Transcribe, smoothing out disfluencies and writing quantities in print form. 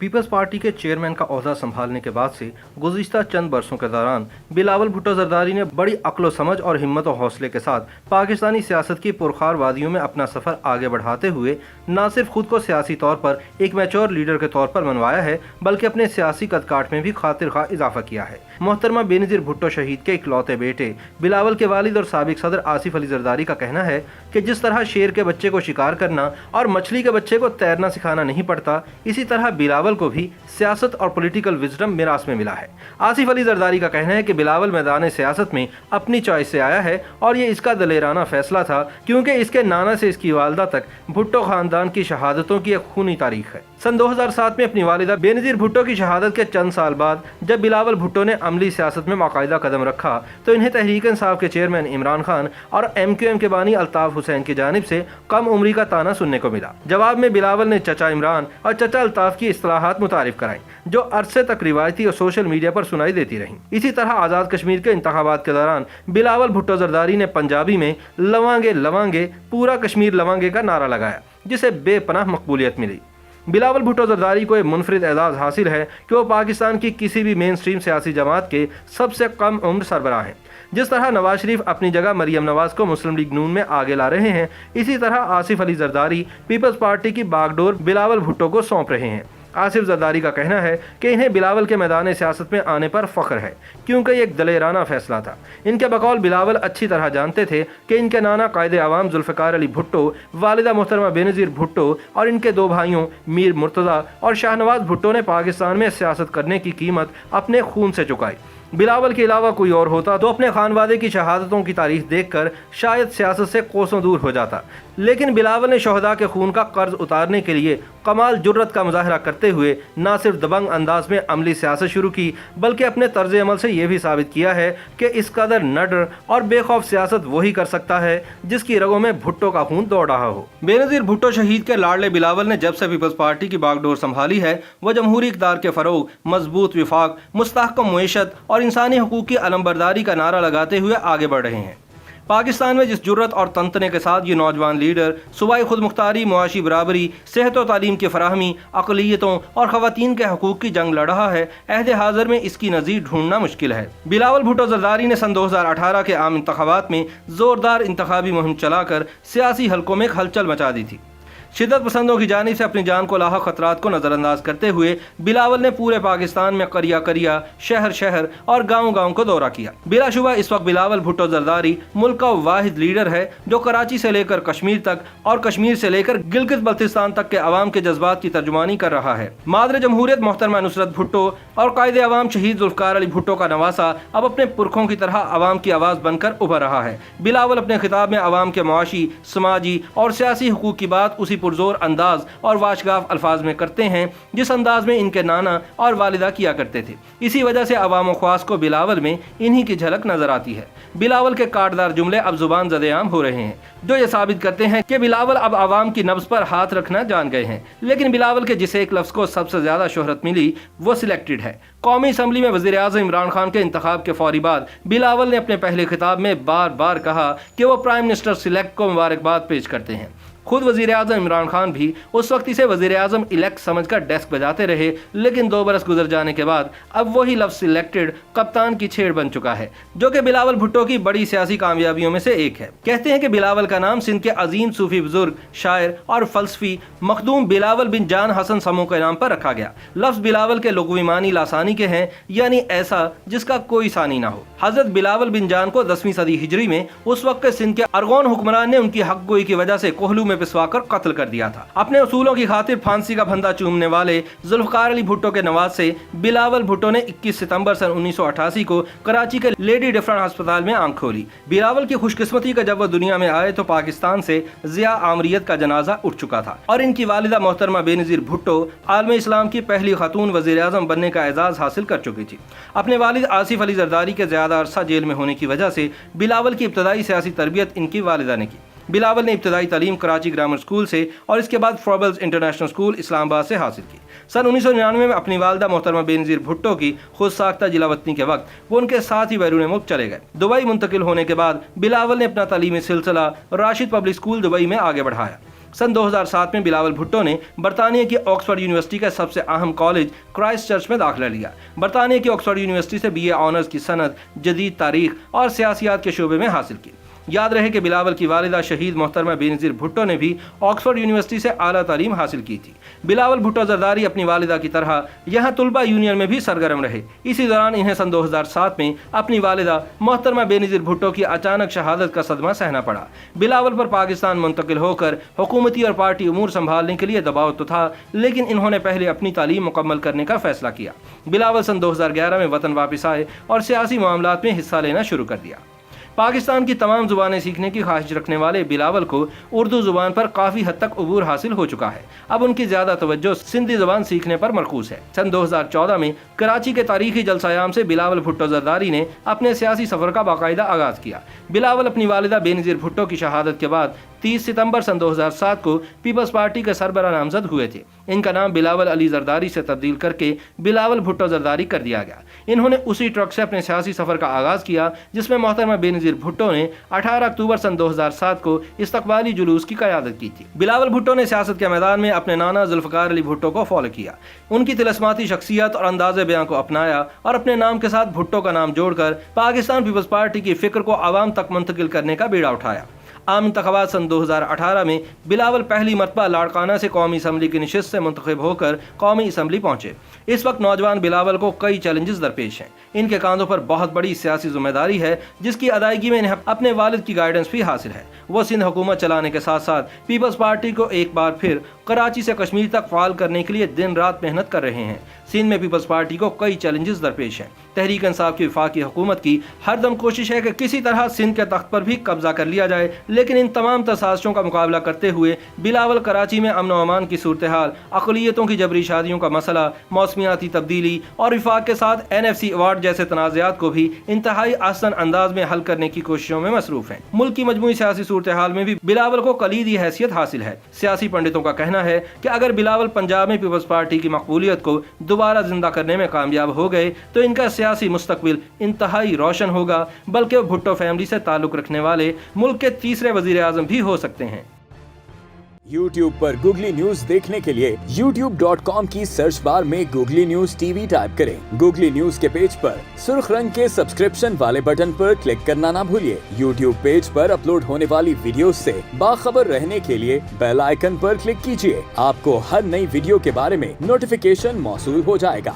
Peoples party के chairman का ओहदा संभालने के बाद से गुज़िश्ता चंद बरसों के दौरान बिलावल भुट्टो जरदारी ने बड़ी अक्ल समझ और हिम्मत और हौसले के साथ पाकिस्तानी सियासत की पुरखार वादियों में अपना सफ़र आगे बढ़ाते हुए न सिर्फ खुद को सियासी तौर पर एक मैच्योर लीडर के तौर पर मनवाया है, बल्कि अपने सियासी कदकाठ में भी खातिर खा इजाफा किया है। मोहतरमा बेनज़ीर भुट्टो शहीद के इकलौते बेटे बिलावल के वालिद और साबिक सदर आसिफ अली जरदारी का कहना है कि जिस तरह शेर के बच्चे को शिकार करना और मछली के बच्चे को तैरना सिखाना नहीं पड़ता, इसी तरह बिलावल को भी सियासत और पॉलिटिकल विजडम मिरास में मिला है। आसिफ अली जरदारी का कहना है कि बिलावल मैदान सियासत में अपनी चॉइस से आया है और ये इसका दलेराना फैसला था, क्योंकि इसके नाना से इसकी वालदा तक भुट्टो खानदान की शहादतों की एक खूनी तारीख है। सन 2007 में अपनी वालिदा बेनज़ीर भुट्टो की शहादत के चंद साल बाद जब बिलावल भुट्टो ने अमली सियासत में बाकायदा कदम रखा तो इन्हें तहरीक इंसाफ के चेयरमैन इमरान खान और MQM के बानी अल्ताफ हुसैन की जानिब से कम उम्री का ताना सुनने को मिला। जवाब में बिलावल ने चचा इमरान और चचा अल्ताफ की इस्लाहात मुतारिफ कराई, जो अरसे तक रिवायती और सोशल मीडिया पर सुनाई देती रहीं। इसी तरह आज़ाद कश्मीर के इंतखाबात के दौरान बिलावल भुट्टो जरदारी ने पंजाबी में लवांगे लवांगे पूरा कश्मीर लवांगे का नारा लगाया, जिसे बेपनाह मकबूलियत मिली। बिलावल भुट्टो जरदारी को एक मुनफरिद एजाज़ हासिल है कि वो पाकिस्तान की किसी भी मेन स्ट्रीम सियासी जमात के सबसे कम उम्र सरबराह हैं। जिस तरह नवाज शरीफ अपनी जगह मरियम नवाज को मुस्लिम लीग नून में आगे ला रहे हैं, इसी तरह आसिफ अली जरदारी पीपल्स पार्टी की बागडोर बिलावल भुट्टो को सौंप रहे हैं। आसिफ जरदारी का कहना है कि इन्हें बिलावल के मैदान सियासत में आने पर फख्र है, क्योंकि ये एक दलेराना फैसला था। इनके बकौल बिलावल अच्छी तरह जानते थे कि इनके नाना कायदे आवाम जुल्फ़िकार अली भुट्टो, वालिदा मोहतरमा बेनज़ीर भुट्टो और इनके दो भाइयों मीर मुर्तज़ा और शाहनवाज भुट्टो ने पाकिस्तान में सियासत करने की कीमत अपने खून से चुकाई। बिलावल के अलावा कोई और होता तो अपने खानवादे की शहादतों की तारीख देखकर शायद सियासत से कोसों दूर हो जाता, लेकिन बिलावल ने शहदा के खून का कर्ज उतारने के लिए कमाल जुर्रत का मुजाहरा करते हुए न सिर्फ दबंग अंदाज में अमली सियासत शुरू की, बल्कि अपने तर्ज अमल से यह भी साबित किया है कि इस कदर नडर और बेखौफ सियासत वही कर सकता है जिसकी रगों में भुट्टो का खून दौड़ रहा हो। बेनज़ीर भुट्टो शहीद के लाडले बिलावल ने जब से पीपल्स पार्टी की बागडोर संभाली है, वह जमहूरी इक़्तिदार के फ़रोग़, मजबूत विफाक, मुस्तहकम मुईशत और इंसानी हकूक़ की अलमबरदारी का नारा लगाते हुए आगे बढ़ रहे हैं। पाकिस्तान में जिस जुर्रत और तंतने के साथ ये नौजवान लीडर सूबाई खुद मुख्तारी, मुआशी बराबरी, सेहत और तालीम की फराहमी, अक़लियतों और ख़वातीन के हकूक़ की जंग लड़ रहा है, अहद हाज़िर में इसकी नज़ीर ढूंढना मुश्किल है। बिलावल भुट्टो जरदारी ने सन 2018 के आम इंतख़ाबात में ज़ोरदार इंतख़ाबी मुहिम चलाकर सियासी हलकों में हलचल मचा दी थी। शिद्दत पसंदों की जानिब से अपनी जान को लाहक खतरात को नज़रअंदाज करते हुए बिलावल ने पूरे पाकिस्तान में करिया करिया, शहर शहर और गांव गांव को दौरा किया। बिलाशुबा इस वक्त बिलावल भुट्टो जरदारी मुल्क का वाहिद लीडर है जो कराची से लेकर कश्मीर तक और कश्मीर से लेकर गिलगित बल्तिस्तान तक के अवाम के जज्बात की तर्जुमानी कर रहा है। मादर जमहूरियत मोहतरमा नुसरत भुट्टो और कायदे अवाम शहीद जुल्फ़िकार अली भुट्टो का नवासा अब अपने पुरखों की तरह अवाम की आवाज़ बनकर उभर रहा है। बिलावल अपने खिताब में अवाम के मुआशी, समाजी और सियासी हकूक़ की बात उसी पुरजोर अंदाज और वाशगाफ अल्फाज में करते हैं जिस अंदाज में इनके नाना और वालिदा किया करते थे। इसी वजह से अवाम ख्वास को बिलावल में इन्हीं की झलक नजर आती है। बिलावल के काटदार जुमले अब जुबान ज़द-ए-आम हो रहे हैं, जो ये साबित करते हैं कि बिलावल अब अवाम की नब्ज़ पर हाथ रखना जान गए हैं। लेकिन बिलावल के जिस एक लफ्ज़ को सबसे ज़्यादा शोहरत मिली वो सिलेक्टेड है। कौमी असम्बली में वज़ीर आज़म इमरान खान के इंतखाब के फौरी बाद बिलावल ने अपने पहले खिताब में बार बार कहा कि वो प्राइम मिनिस्टर सिलेक्ट को मुबारकबाद पेश करते हैं। खुद वज़ीर आज़म इमरान खान भी उस वक्त इसे वज़ीर आज़म इलेक्ट समझकर डेस्क बजाते रहे, लेकिन 2 बरस गुजर जाने के बाद अब वही लफ्ज़ सिलेक्टेड कप्तान की छेड़ बन चुका है, जो कि बिलावल भुट्टो की बड़ी सियासी कामयाबियों में से एक है। कहते हैं कि बिलावल का नाम सिंध के अजीम सूफी बुजुर्ग, शायर और फलसफी मखदूम बिलावल बिन जान हसन समो के नाम पर रखा गया। लफ्ज़ बिलावल के लुग़वी मानी लासानी के हैं, यानी ऐसा जिसका कोई सानी ना हो। हज़रत बिलावल बिन जान को 10वीं सदी हिजरी में उस वक्त के सिंध के अरगोन हुक्मरान ने उनकी हक गोई की वजह से कोहलू में पिसवाकर कत्ल कर दिया था। अपने उसूलों की खातिर फांसी का फंदा चूमने वाले जुल्फ़िकार अली भुट्टो के नवाज से बिलावल भुट्टो ने 21 सितंबर सन 1988 को कराची के लेडी डिफरेंट अस्पताल में आंख खोली। बिलावल की खुशकिस्मती का जब वो दुनिया में आए तो पाकिस्तान से ज़िया आमरियत का जनाजा उठ चुका था और इनकी वालिदा मोहतरमा बेनज़ीर भुट्टो आलम इस्लाम की पहली खातून वज़ीर आज़म बनने का एजाज़ हासिल कर चुकी थी। अपने वालिद आसिफ अली जरदारी के ज़्यादा अरसा जेल में होने की वजह से बिलावल की इब्तदाई सियासी तरबियत इनकी वालिदा ने की। बिलावल ने इब्तदाई तालीम कराची ग्रामर स्कूल से और इसके बाद फ्रॉबल्स इंटरनेशनल स्कूल इस्लामाबाद से हासिल की। सन 1999 में अपनी वालदा मोहतरमा बेनज़ीर भुट्टो की खुद साख्ता जिला वतनी के वक्त वो उनके साथ ही बैरून मुल्क चले गए। दुबई मुंतकिल होने के बाद बिलावल ने अपना तालीमी सिलसिला राशिद पब्लिक स्कूल दुबई में आगे बढ़ाया। सन 2007 में बिलावल भुट्टो ने बरतानिया की ऑक्सफोर्ड यूनिवर्सिटी का सबसे अहम कॉलेज क्राइस्ट चर्च में दाखिला लिया। बरतानिया की ऑक्सफोर्ड यूनिवर्सिटी से BA ऑनर्स की सनद जदीद तारीख और सियासियात के शोबे में हासिल की। याद रहे कि बिलावल की वालिदा शहीद मोहतरमा बेनज़ीर भुट्टो ने भी ऑक्सफोर्ड यूनिवर्सिटी से आला तालीम हासिल की थी। बिलावल भुट्टो जरदारी अपनी वालिदा की तरह यहाँ तुलबा यूनियन में भी सरगर्म रहे। इसी दौरान इन्हें सन 2007 में अपनी वालिदा मोहतरमा बेनज़ीर भुट्टो की अचानक शहादत का सदमा सहना पड़ा। बिलावल पर पाकिस्तान मुंतकिल होकर हुकूमती और पार्टी उमूर संभालने के लिए दबाव तो था, लेकिन इन्होंने पहले अपनी तालीम मुकम्मल करने का फैसला किया। बिलावल सन 2011 में वतन वापस आए और सियासी मामलात में हिस्सा लेना शुरू कर दिया। पाकिस्तान की तमाम ज़ुबानें सीखने की ख्वाहिश रखने वाले बिलावल को उर्दू ज़ुबान पर काफ़ी हद तक उबूर हासिल हो चुका है। अब उनकी ज़्यादा तवज्जो सिंधी ज़ुबान सीखने पर मरकूज़ है। सन 2014 में कराची के तारीखी जलसायाम से बिलावल भुट्टो जरदारी ने अपने सियासी सफ़र का बाकायदा आगाज़ किया। बिलावल अपनी वालिदा बेनज़ीर भुट्टो की शहादत के बाद 30 सितंबर सन 2007 को पीपल्स पार्टी के सरबराह नामजद हुए थे। इनका नाम बिलावल अली जरदारी से तब्दील करके बिलावल भुट्टो जरदारी कर दिया गया। इन्होंने उसी ट्रक से अपने सियासी सफ़र का आगाज़ किया जिसमें मोहतरमा बेनज़ीर भुट्टो ने 18 अक्टूबर सन 2007 को इस्तकबाली जुलूस की क़यादत की थी। बिलावल भुट्टो ने सियासत के मैदान में अपने नाना जुल्फ़कार अली भुट्टो को फॉलो किया। उनकी तिलस्माती शख्सियत और अंदाज़े बयां को अपनाया और अपने नाम के साथ भुट्टो का नाम जोड़कर पाकिस्तान पीपल्स पार्टी की फ़िक्र को आवाम तक मुंतकिल करने का बीड़ा उठाया। आम इंतख़ाबात सन 2018 में बिलावल पहली मरतबा लाड़काना से कौमी असम्बली की नशिस्त से मुंतखब होकर कौमी असम्बली पहुँचे। इस वक्त नौजवान बिलावल को कई चैलेंजेस दरपेश हैं। इनके कांधों पर बहुत बड़ी सियासी जिम्मेदारी है जिसकी अदायगी में इन्हें अपने वालिद की गाइडेंस भी हासिल है। वो सिंध हुकूमत चलाने के साथ साथ पीपल्स पार्टी को एक बार फिर कराची से कश्मीर तक फ़ाल करने के लिए दिन रात मेहनत कर रहे हैं। सिंध में पीपल्स पार्टी को कई चैलेंजेस दरपेश हैं। तहरीक इंसाफ की वफाकी हुकूमत की हरदम कोशिश है कि किसी तरह सिंध के तख्त पर भी कब्जा कर लिया जाए, लेकिन इन तमाम तसाज़ुशों का मुकाबला करते हुए बिलावल कराची में अमन व अमान की सूरत हाल, अक़लियतों की जबरी शादियों का मसला, मौसमियाती तब्दीली और विफाक के साथ NFC अवार्ड जैसे तनाज़ात को भी इंतहाई आसान अंदाज में हल करने की कोशिशों में मसरूफ़ हैं। मुल्क की मजमूई सियासी सूरत हाल में भी बिलावल को कलीदी हैसियत हासिल है। सियासी पंडितों का कहना है कि अगर बिलावल पंजाब में पीपल्स पार्टी की मकबूलियत को दोबारा जिंदा करने में कामयाब हो गए तो इनका सियासी मुस्तकबिल इंतहाई रोशन होगा, बल्कि भुट्टो फैमिली से ताल्लुक़ रखने वाले मुल्क के तीसरे वज़ीर आज़म भी हो सकते हैं। YouTube पर गूगली न्यूज देखने के लिए youtube.com की सर्च बार में गूगली न्यूज TV टाइप करें। गूगली न्यूज के पेज पर सुर्ख रंग के सब्सक्रिप्शन वाले बटन पर क्लिक करना ना भूलिए। YouTube पेज पर अपलोड होने वाली वीडियोस से बाखबर रहने के लिए बेल आइकन पर क्लिक कीजिए। आपको हर नई वीडियो के बारे में नोटिफिकेशन मौसूल हो जाएगा।